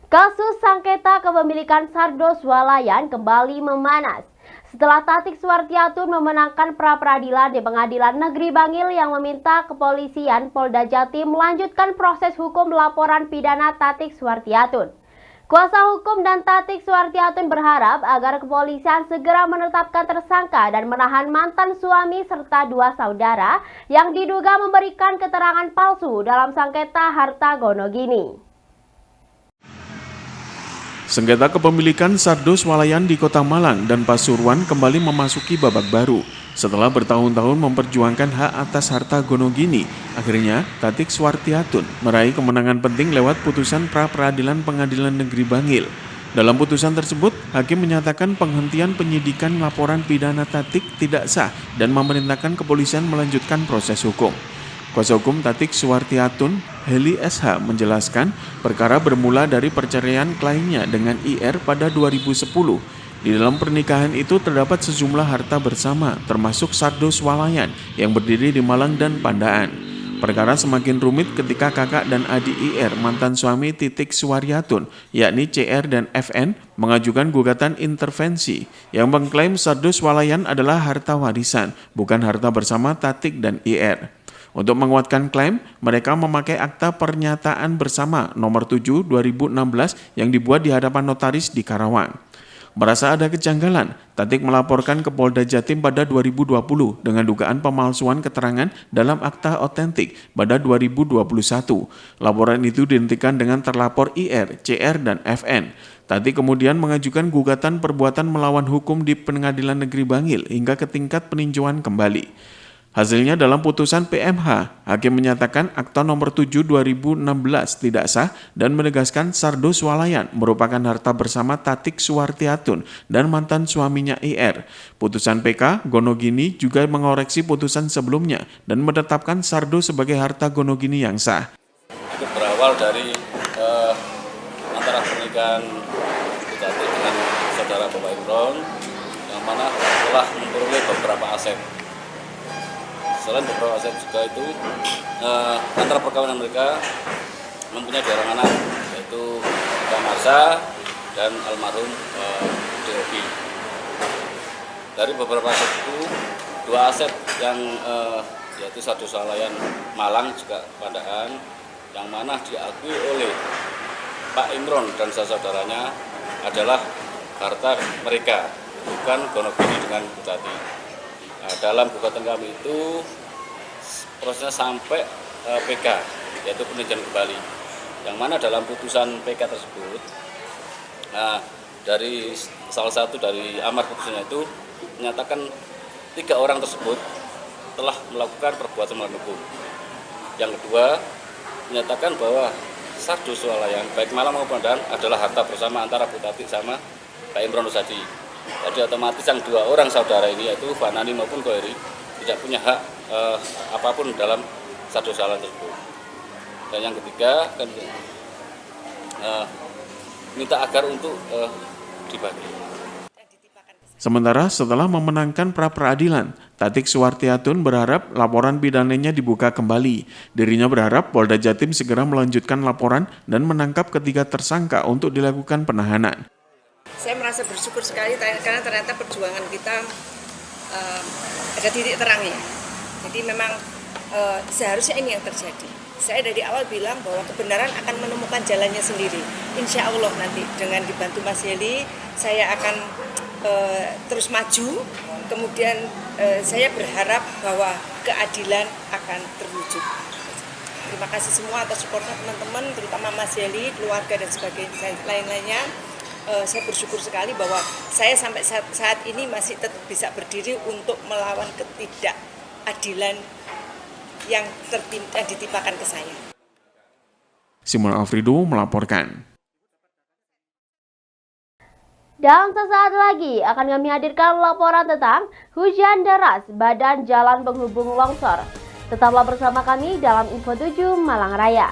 Kasus sengketa kepemilikan Sardo Swalayan kembali memanas setelah Tatik Suwartiatun memenangkan pra-peradilan di Pengadilan Negeri Bangil yang meminta kepolisian Polda Jatim melanjutkan proses hukum laporan pidana Tatik Suwartiatun. Kuasa hukum dan Tatik Suwartiatun berharap agar kepolisian segera menetapkan tersangka dan menahan mantan suami serta dua saudara yang diduga memberikan keterangan palsu dalam sengketa harta Gonogini. Sengketa kepemilikan Sardo Swalayan di Kota Malang dan Pasuruan kembali memasuki babak baru. Setelah bertahun-tahun memperjuangkan hak atas harta Gonogini, akhirnya Tatik Suwartiatun meraih kemenangan penting lewat putusan pra-peradilan Pengadilan Negeri Bangil. Dalam putusan tersebut, hakim menyatakan penghentian penyidikan laporan pidana Tatik tidak sah dan memerintahkan kepolisian melanjutkan proses hukum. Kuasa hukum Tatik Suwartiatun, Heli SH, menjelaskan perkara bermula dari perceraian kliennya dengan IR pada 2010. Di dalam pernikahan itu terdapat sejumlah harta bersama, termasuk Sardo Swalayan yang berdiri di Malang dan Pandaan. Perkara semakin rumit ketika kakak dan adik IR, mantan suami Titik Suwartiatun, yakni CR dan FN, mengajukan gugatan intervensi yang mengklaim Sardo Swalayan adalah harta warisan, bukan harta bersama Tatik dan IR. Untuk menguatkan klaim, mereka memakai akta pernyataan bersama nomor 7 2016 yang dibuat di hadapan notaris di Karawang. Merasa ada kejanggalan, Tatik melaporkan ke Polda Jatim pada 2020 dengan dugaan pemalsuan keterangan dalam akta otentik pada 2021. Laporan itu dihentikan dengan terlapor IR, CR, dan FN. Tatik kemudian mengajukan gugatan perbuatan melawan hukum di Pengadilan Negeri Bangil hingga ke tingkat peninjauan kembali. Hasilnya dalam putusan PMH, hakim menyatakan akta nomor 7 2016 tidak sah dan menegaskan Sardo Swalayan merupakan harta bersama Tatik Suwartiatun dan mantan suaminya IR. Putusan PK Gonogini juga mengoreksi putusan sebelumnya dan menetapkan Sardo sebagai harta Gonogini yang sah. Itu berawal dari antara pernikahan Tatik dengan saudara Bapak Imron, yang mana telah memperoleh beberapa aset. Selain beberapa aset juga itu antara perkawinan mereka mempunyai dua orang anak, yaitu Kak Marsa dan almarhum DOB. Dari beberapa aset itu, dua aset yang yaitu Sardo Swalayan Malang juga Pandaan, yang mana diakui oleh Pak Imron dan saudaranya adalah harta mereka, bukan Gonogini dengan Butati. Nah, dalam gugatan kami itu prosesnya sampai PK, yaitu peninjauan kembali, yang mana dalam putusan PK tersebut, dari salah satu dari amar putusannya itu menyatakan 3 orang tersebut telah melakukan perbuatan melawan hukum. Yang kedua, menyatakan bahwa Sardo Swalayan baik Malang maupun Pandaan adalah harta bersama antara Butati sama Pak Imron Rosadi. Jadi otomatis yang 2 orang saudara ini, yaitu Fanani maupun Koeri, tidak punya hak apapun dalam Sardo Swalayan tersebut. Dan yang ketiga, minta agar untuk dibagi. Sementara setelah memenangkan pra-peradilan, Tatik Suwartiatun berharap laporan pidananya dibuka kembali. Dirinya berharap Polda Jatim segera melanjutkan laporan dan menangkap ketiga tersangka untuk dilakukan penahanan. Saya merasa bersyukur sekali karena ternyata perjuangan kita ada titik terangnya. Jadi memang seharusnya ini yang terjadi. Saya dari awal bilang bahwa kebenaran akan menemukan jalannya sendiri. Insya Allah nanti dengan dibantu Mas Heli, saya akan terus maju. Kemudian saya berharap bahwa keadilan akan terwujud. Terima kasih semua atas supportnya teman-teman, terutama Mas Heli, keluarga dan sebagainya lain-lainnya. Saya bersyukur sekali bahwa saya sampai saat ini masih tetap bisa berdiri untuk melawan ketidakadilan yang ditimpakan ke saya. Simon Alfredo melaporkan. Dan sesaat lagi akan kami hadirkan laporan tentang hujan deras badan jalan penghubung longsor. Tetaplah bersama kami dalam Info 7 Malang Raya.